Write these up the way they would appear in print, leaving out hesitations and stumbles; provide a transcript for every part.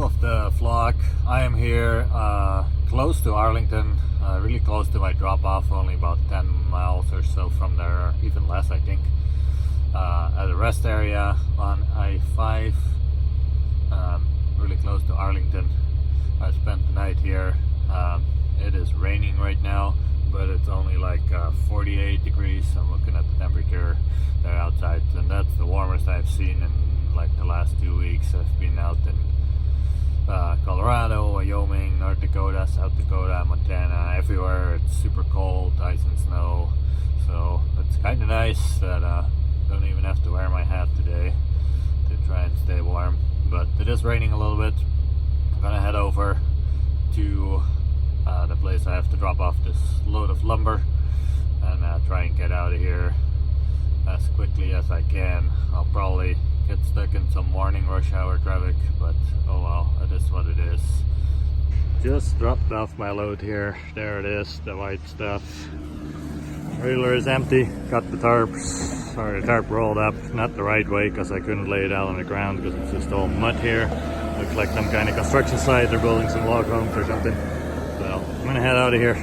2 of the vlog. I am here close to Arlington, really close to my drop off, only about 10 miles or so from there, even less I think, at a rest area on I-5, really close to Arlington. I spent the night here. It is raining right now, but it's only like 48 degrees. I'm looking at the temperature there outside, and that's the warmest I've seen in like the last 2 weeks. I've been out in Colorado, Wyoming, North Dakota, South Dakota, Montana, everywhere. It's super cold, ice and snow, so it's kind of nice that I don't even have to wear my hat today to try and stay warm. But it is raining a little bit. I'm gonna head over to the place I have to drop off this load of lumber and try and get out of here as quickly as I can. I'll probably get stuck in some morning rush hour traffic, but oh well, it is what it is. Just dropped off my load here. There it is, the white stuff. Trailer is empty. Got the tarps, or the tarp rolled up, not the right way because I couldn't lay it out on the ground because it's just all mud here. Looks like some kind of construction site. They're building some log homes or something. So I'm gonna head out of here.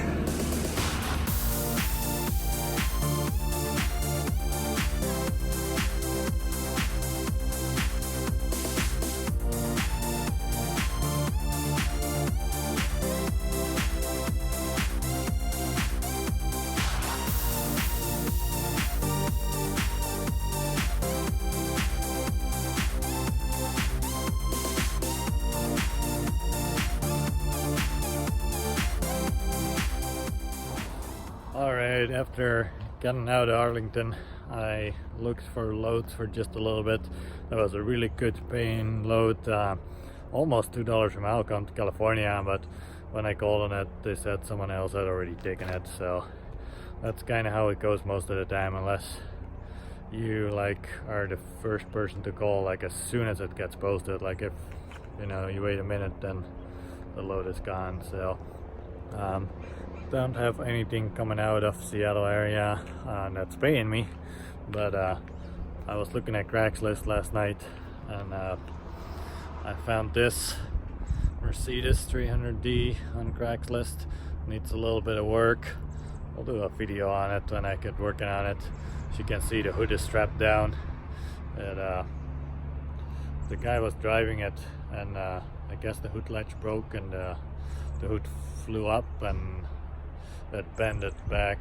Alright, after getting out of Arlington, I looked for loads for just a little bit. That was a really good paying load, almost $2 from Alcon to California, but when I called on it, they said someone else had already taken it, so that's kind of how it goes most of the time, unless you are the first person to call as soon as it gets posted. Like if you wait a minute, then the load is gone. So don't have anything coming out of Seattle area that's paying me, but I was looking at Craigslist last night and I found this Mercedes 300D on Craigslist. Needs a little bit of work. I'll do a video on it when I get working on it. As you can see, the hood is strapped down, and the guy was driving it, and I guess the hood latch broke and the hood flew up and it bended back.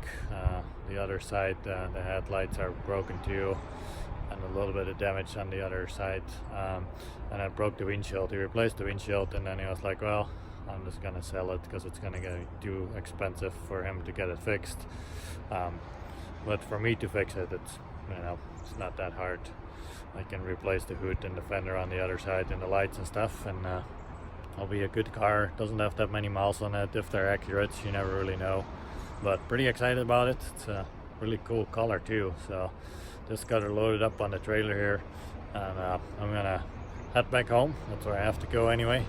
The other side, the headlights are broken too, and a little bit of damage on the other side, and I broke the windshield. He replaced the windshield, and then he was like, well, I'm just gonna sell it because it's gonna get too expensive for him to get it fixed. But for me to fix it, it's not that hard. I can replace the hood and the fender on the other side and the lights and stuff, and it'll be a good car. Doesn't have that many miles on it. If they're accurate, you never really know, but pretty excited about it. It's a really cool color too. So just got her loaded up on the trailer here, and I'm gonna head back home. That's where I have to go anyway,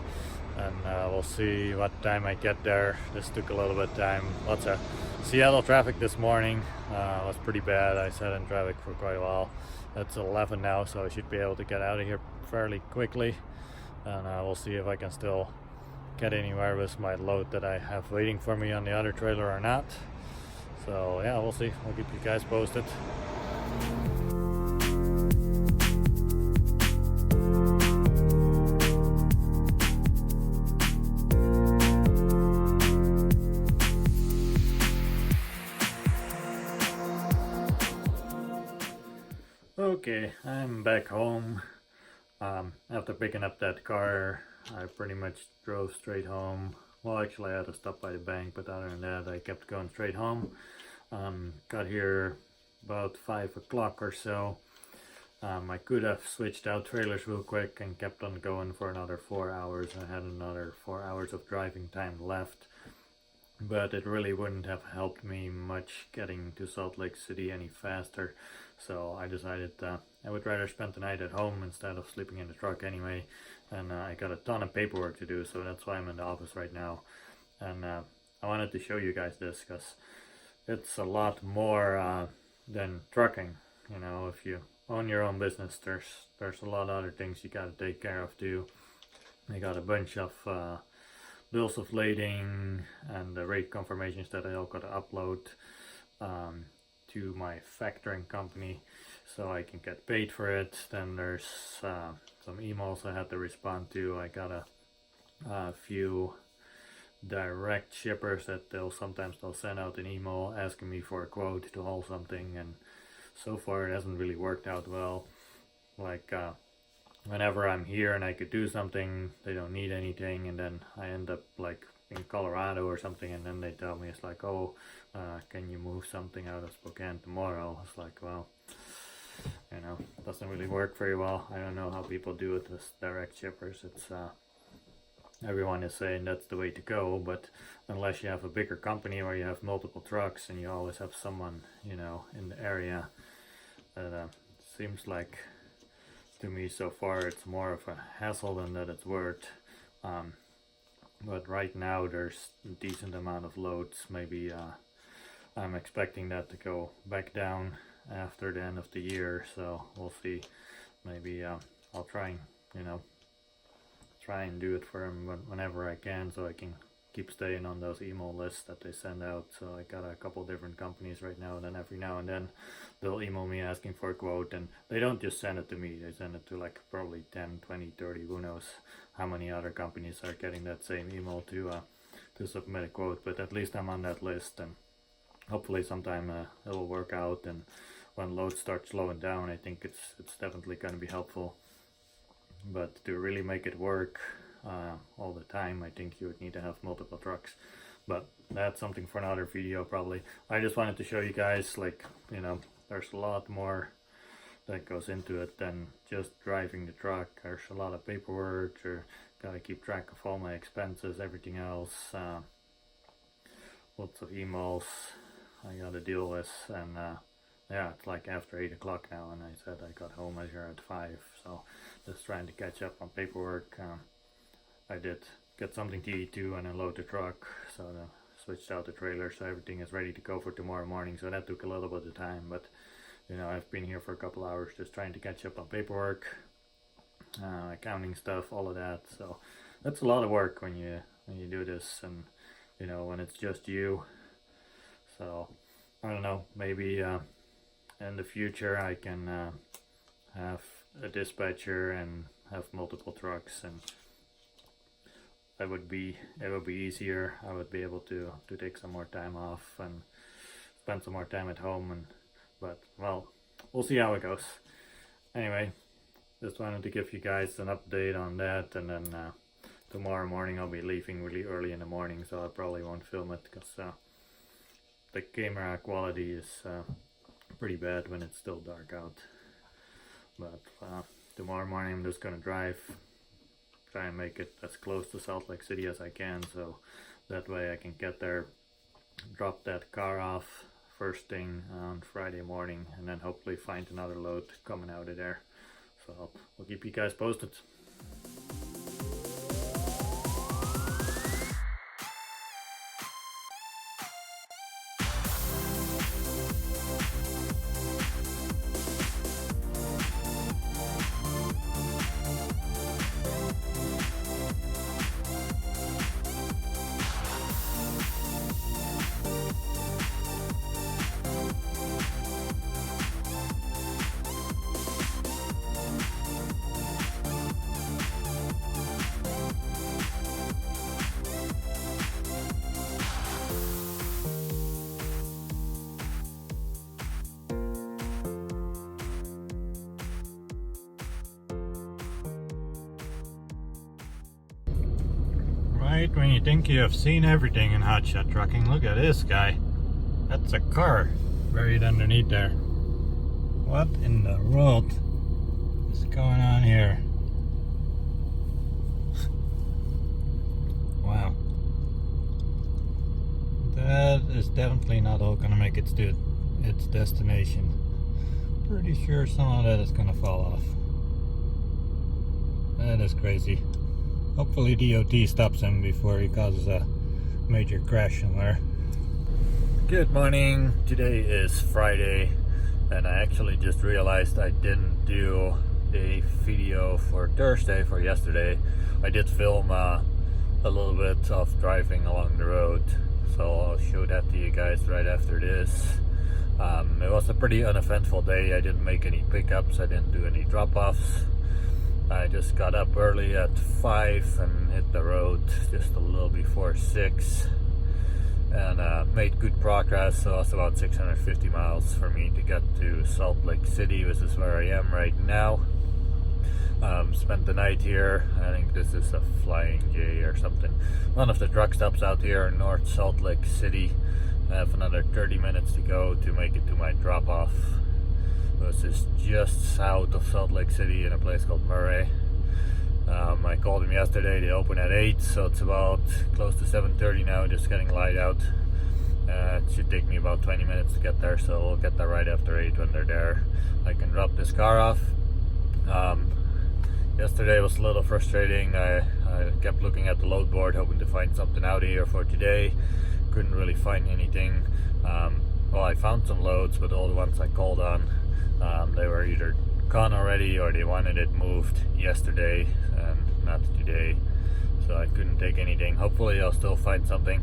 and we'll see what time I get there. This took a little bit of time. Lots of Seattle traffic this morning. Was pretty bad. I sat in traffic for quite a while. It's 11 now, so I should be able to get out of here fairly quickly, and we'll see if I can still get anywhere with my load that I have waiting for me on the other trailer or not. So yeah, we'll see. I'll keep you guys posted. Okay, I'm back home. After picking up that car, I pretty much drove straight home. Well, actually I had to stop by the bank, but other than that I kept going straight home. Got here about 5 o'clock or so. I could have switched out trailers real quick and kept on going for another 4 hours. I had another 4 hours of driving time left, but it really wouldn't have helped me much getting to Salt Lake City any faster. So I decided I would rather spend the night at home instead of sleeping in the truck anyway. And I got a ton of paperwork to do, so that's why I'm in the office right now. And I wanted to show you guys this because it's a lot more than trucking. If you own your own business, there's a lot of other things you gotta take care of too. I got a bunch of bills of lading and the rate confirmations that I all got to upload to my factoring company so I can get paid for it. Then there's some emails I had to respond to. I got a few direct shippers that sometimes they'll send out an email asking me for a quote to haul something, and so far it hasn't really worked out well. Like whenever I'm here and I could do something, they don't need anything, and then I end up like in Colorado or something, and then they tell me it's like, oh, can you move something out of Spokane tomorrow? It's like, well, you know, it doesn't really work very well. I don't know how people do it with direct shippers. It's everyone is saying that's the way to go, but unless you have a bigger company where you have multiple trucks and you always have someone, you know, in the area, that seems like, to me so far, it's more of a hassle than that it's worth. But right now there's a decent amount of loads. Maybe I'm expecting that to go back down after the end of the year, so we'll see. Maybe I'll try and, you know, try and do it for them whenever I can, so I can keep staying on those email lists that they send out. So I got a couple different companies right now, and then every now and then they'll email me asking for a quote, and they don't just send it to me, they send it to like probably 10, 20, 30, who knows how many other companies are getting that same email to submit a quote. But at least I'm on that list, and hopefully sometime it'll work out, and when loads start slowing down, I think it's definitely going to be helpful. But to really make it work all the time, I think you would need to have multiple trucks. But that's something for another video probably. I just wanted to show you guys, like, you know, there's a lot more that goes into it than just driving the truck. There's a lot of paperwork, or gotta keep track of all my expenses, everything else, lots of emails I gotta deal with, and yeah, it's like after 8 o'clock now, and I said I got home here at 5, so just trying to catch up on paperwork. I did get something to eat too, and unload the truck, so I switched out the trailer, so everything is ready to go for tomorrow morning. So that took a little bit of time, but you know, I've been here for a couple hours just trying to catch up on paperwork, accounting stuff, all of that. So that's a lot of work when you do this, and you know, when it's just you. So I don't know, maybe in the future I can have a dispatcher and have multiple trucks, and it would be easier. I would be able to take some more time off and spend some more time at home, but well, we'll see how it goes. Anyway, just wanted to give you guys an update on that, and then tomorrow morning I'll be leaving really early in the morning, so I probably won't film it because the camera quality is pretty bad when it's still dark out. But tomorrow morning I'm just gonna try and make it as close to Salt Lake City as I can, so that way I can get there, drop that car off first thing on Friday morning, and then hopefully find another load coming out of there. So I'll keep you guys posted. Right when you think you have seen everything in hotshot trucking, look at this guy. That's a car buried underneath there. What in the world is going on here? Wow. That is definitely not all gonna make it to its destination. Pretty sure some of that is gonna fall off. That is crazy. Hopefully DOT stops him before he causes a major crash somewhere. Good morning. Today is Friday, and I actually just realized I didn't do a video for Thursday, for yesterday. I did film a little bit of driving along the road, so I'll show that to you guys right after this. It was a pretty uneventful day. I didn't make any pickups, I didn't do any drop-offs. I just got up early at 5 and hit the road just a little before 6 and made good progress. So it's about 650 miles for me to get to Salt Lake City, which is where I am right now. Spent the night here. I think this is a Flying J or something. One of the truck stops out here in North Salt Lake City. I have another 30 minutes to go to make it to my drop-off. This is just south of Salt Lake City in a place called Murray. I called them yesterday. They open at 8, so it's about close to 7:30 now, just getting light out. It should take me about 20 minutes to get there, so we'll get there right after 8 when they're there. I can drop this car off. Yesterday was a little frustrating. I kept looking at the load board, hoping to find something out of here for today. Couldn't really find anything. Well, I found some loads, but all the ones I called on, they were either gone already or they wanted it moved yesterday and not today, so I couldn't take anything. Hopefully I'll still find something.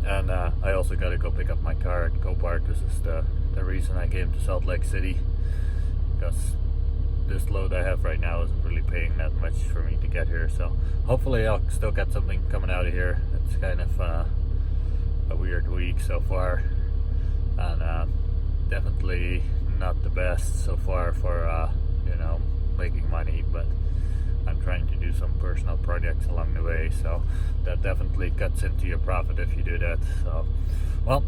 And I also got to go pick up my car at Copart. This is the reason I came to Salt Lake City, because this load I have right now isn't really paying that much for me to get here. So hopefully I'll still get something coming out of here. It's kind of a weird week so far, and definitely not the best so far for you know, making money, but I'm trying to do some personal projects along the way, so that definitely cuts into your profit if you do that. So, well,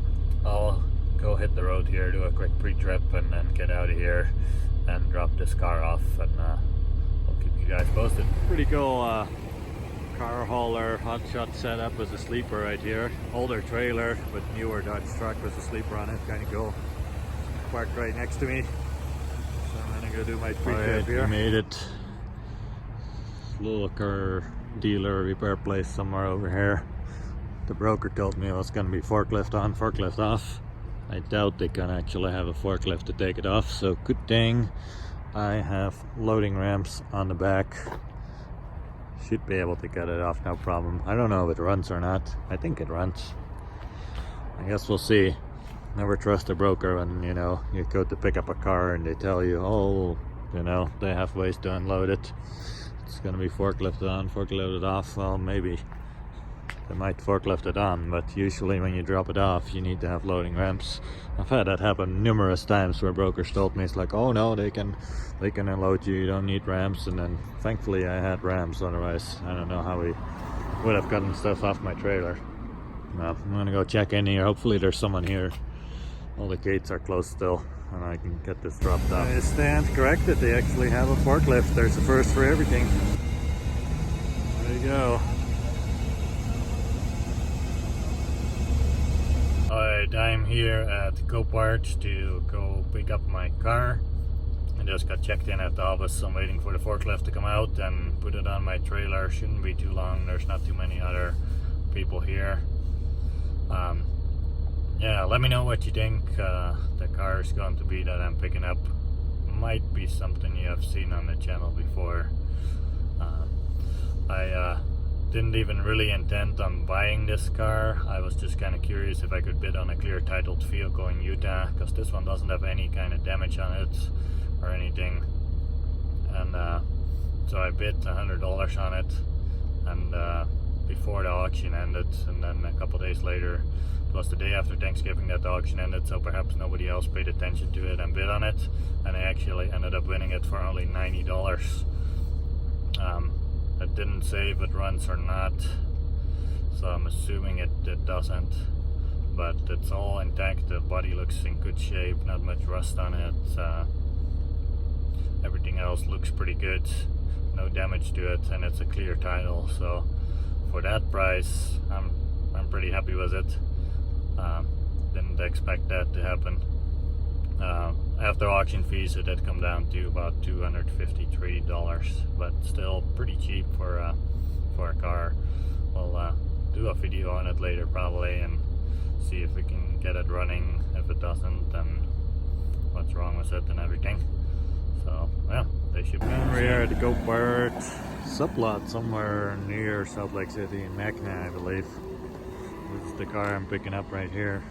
I'll go hit the road here, do a quick pre-trip, and then get out of here and drop this car off, and I'll keep you guys posted. Pretty cool car hauler Hotshot setup as a sleeper right here. Older trailer with newer Dodge truck with a sleeper on it, kind of cool. Parked right next to me, so I'm gonna go do my pre-trip here. We made it. Little car dealer repair place somewhere over here. The broker told me it was gonna be forklift on, forklift off. I doubt they can actually have a forklift to take it off, so good thing I have loading ramps on the back. Should be able to get it off, no problem. I don't know if it runs or not. I think it runs. I guess we'll see. Never trust a broker when, you know, you go to pick up a car and they tell you, oh, you know, they have ways to unload it. It's gonna be forklifted on, forklifted off. Well, maybe they might forklift it on, but usually when you drop it off, you need to have loading ramps. I've had that happen numerous times where brokers told me, it's like, oh no, they can unload you, you don't need ramps. And then thankfully I had ramps, otherwise I don't know how we would have gotten stuff off my trailer. Well, I'm gonna go check in here. Hopefully there's someone here. All the gates are closed still, and I can get this dropped off. I stand corrected, they actually have a forklift. There's a first for everything. There you go. Alright, I'm here at Copart to go pick up my car. I just got checked in at the office. I'm waiting for the forklift to come out and put it on my trailer. Shouldn't be too long, there's not too many other people here. Yeah, let me know what you think the car is going to be that I'm picking up. Might be something you have seen on the channel before. I didn't even really intend on buying this car. I was just kind of curious if I could bid on a clear titled vehicle in Utah, because this one doesn't have any kind of damage on it or anything. And so I bid $100 on it, and before the auction ended, and then a couple days later, it was the day after Thanksgiving that the auction ended, so perhaps nobody else paid attention to it and bid on it, and I actually ended up winning it for only $90. It didn't say if it runs or not, so I'm assuming it doesn't, but it's all intact. The body looks in good shape, not much rust on it. Everything else looks pretty good, no damage to it, and it's a clear title, so for that price I'm pretty happy with it. Didn't expect that to happen. After auction fees, it did come down to about $253, but still pretty cheap for a car. We'll do a video on it later probably and see if we can get it running. If it doesn't, then what's wrong with it and everything. So yeah, they should be. And we're at the go-kart sublot somewhere near Salt Lake City in Mackinac, I believe. This is the car I'm picking up right here.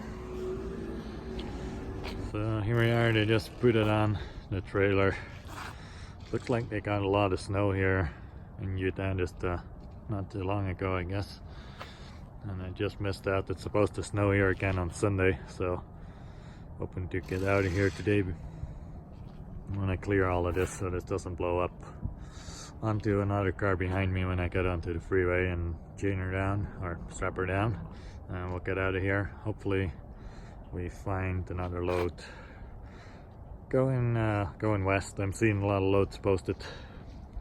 So here we are, they just put it on the trailer. Looks like they got a lot of snow here in Utah just not too long ago, I guess. And I just missed out. It's supposed to snow here again on Sunday, so hoping to get out of here today. I want to clear all of this so this doesn't blow up onto another car behind me when I get onto the freeway and chain her down or strap her down. And we'll get out of here. Hopefully we find another load going west. I'm seeing a lot of loads posted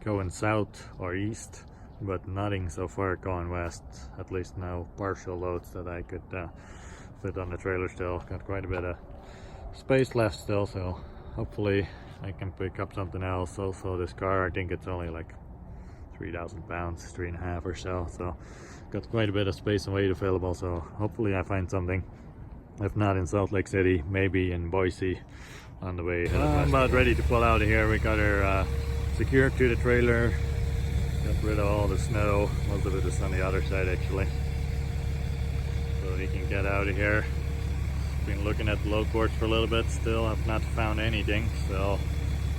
going south or east, but nothing so far going west. At least no partial loads that I could fit on the trailer still. Got quite a bit of space left still, so hopefully I can pick up something else. Also this car, I think it's only like 3,000 pounds, 3.5 or so, so got quite a bit of space and weight available, so hopefully I find something. If not in Salt Lake City, maybe in Boise on the way. I'm about ready to pull out of here. We got her secured to the trailer, got rid of all the snow. Most of it is on the other side actually, so we can get out of here. Been looking at the load boards for a little bit, still have not found anything, so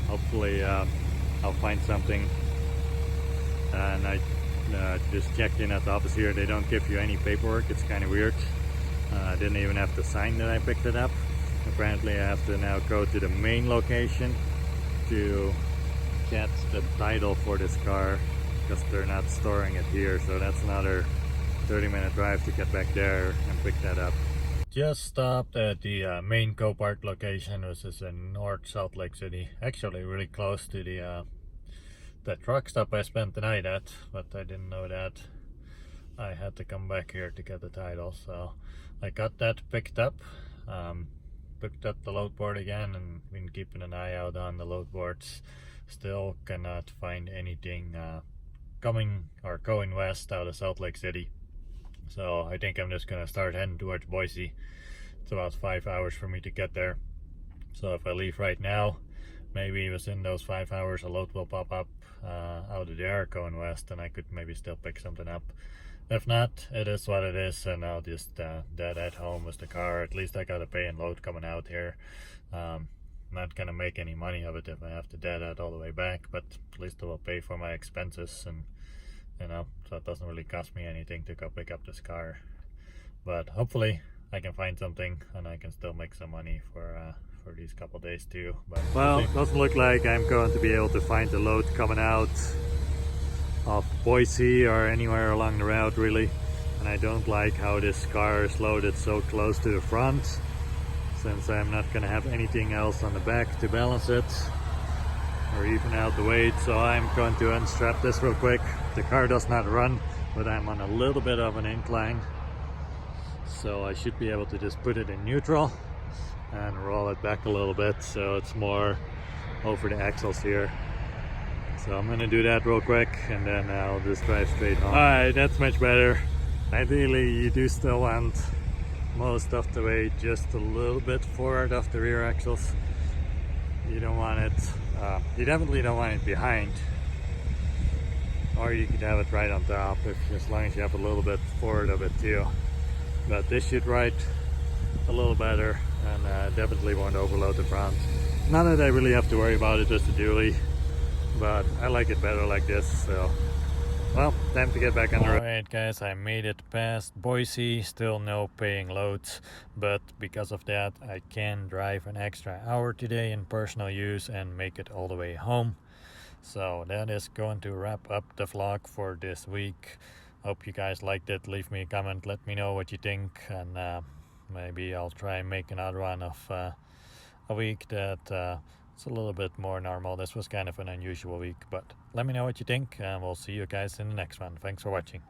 hopefully I'll find something. And I just checked in at the office here. They don't give you any paperwork. It's kind of weird. I didn't even have to sign that I picked it up. Apparently I have to now go to the main location to get the title for this car, because they're not storing it here, so that's another 30-minute drive to get back there and pick that up. Just stopped at the main go-kart location, which is in North Salt Lake City. Actually really close to the truck stop I spent the night at, but I didn't know that I had to come back here to get the title. So I got that picked up, picked up the load board again, and been keeping an eye out on the load boards. Still cannot find anything coming or going west out of Salt Lake City. So I think I'm just gonna start heading towards Boise. It's about 5 hours for me to get there. So if I leave right now, maybe within those 5 hours a load will pop up out of there going west, and I could maybe still pick something up. If not, it is what it is, and I'll just dead at home with the car. At least I got a pay and load coming out here. Not gonna make any money of it if I have to dead at all the way back, but at least it will pay for my expenses, and you know, so it doesn't really cost me anything to go pick up this car. But hopefully I can find something and I can still make some money for these couple days too. But well, it doesn't look like I'm going to be able to find the load coming out of Boise or anywhere along the route really. And I don't like how this car is loaded so close to the front, since I'm not gonna have anything else on the back to balance it or even out the weight. So I'm going to unstrap this real quick. The car does not run, but I'm on a little bit of an incline, so I should be able to just put it in neutral and roll it back a little bit so it's more over the axles here. So I'm gonna do that real quick and then I'll just drive straight home. Alright, that's much better. Ideally you do still want most of the weight just a little bit forward of the rear axles. You don't want it, you definitely don't want it behind, or you could have it right on top, as long as you have a little bit forward of it too. But this should ride a little better, and definitely won't overload the front. Not that I really have to worry about it, just a dually, but I like it better like this. So well, time to get back on the road. Alright guys, I made it past Boise, still no paying loads, but because of that I can drive an extra hour today in personal use and make it all the way home. So that is going to wrap up the vlog for this week. Hope you guys liked it. Leave me a comment, let me know what you think, and maybe I'll try and make another one of a week that it's a little bit more normal. This was kind of an unusual week, but let me know what you think, and we'll see you guys in the next one. Thanks for watching.